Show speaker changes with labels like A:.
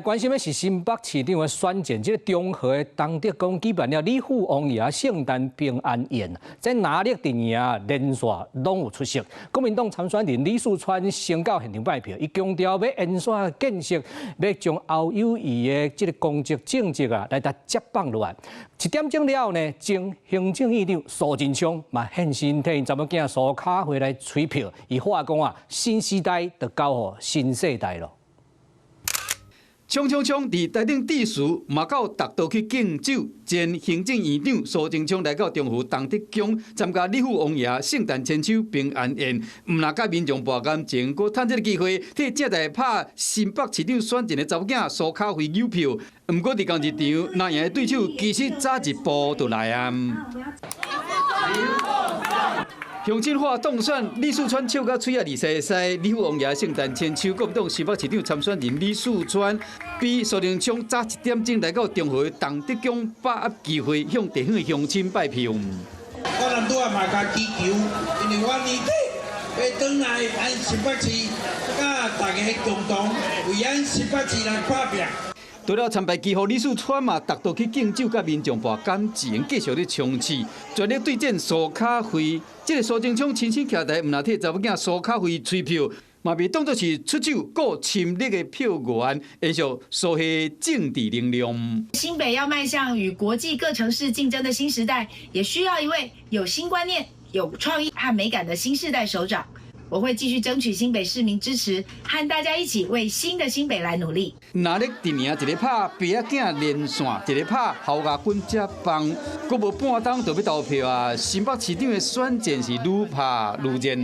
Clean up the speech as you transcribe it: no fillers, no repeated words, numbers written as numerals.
A: 關心的是新北市長的選戰，這個中和的東德宮舉辦了李府王爺聖誕平安宴，在哪裡陣營連線攏有出席。國民黨參選人李四川先到現場拜票，伊強調要沿線建設，要將侯友宜的這個公職政績來達接棒落來。7點鐘了後呢，前行政院長蘇貞昌嘛現身替因查某囝蘇卡回來催票，伊話講新時代就交予新世代咯。
B: 衝！佇台頂致辭，嘛到達道去敬酒。前行政院長蘇貞昌來到中和東德宮參加李府王爺聖誕千秋平安宴，唔若甲民眾博感情，佫趁這個機會替正在拍新北市長選戰的查某囝蘇卡輝扭票。唔過佇同一場，那贏的對手其實早一步就來啊。鄉親會當選，李四川笑到嘴啊離西西。李府王爺聖誕千秋，國民黨新北市長參選人李四川比蘇貞昌早1點鐘來到中和東德宮把握機會，向地方的鄉親拜票。
C: 我南都也嘛甲祈求，因為我年底要轉來咱新北市，甲大家共同為咱新北市來打拼。
B: 除了參拜祈福，李四川嘛達到去敬酒，甲民眾博感情，繼續咧衝刺，全力對戰蘇卡輝。這個蘇貞昌親身徛台，唔若替查某囝蘇卡輝催票，嘛被當作是出手夠親力的票源，延續蘇系政治能量。
D: 新北要邁向與國際各城市競爭的新時代，也需要一位有新觀念、有創意和美感的新世代首長。我會繼續爭取新北市民支持，和大家一起為新的新北來努力。
B: 哪裡陣營一個拍爸仔囝連線，一個拍侯家軍接棒，佫無半冬就要投票啊！新北市長的選戰是愈拍愈熱。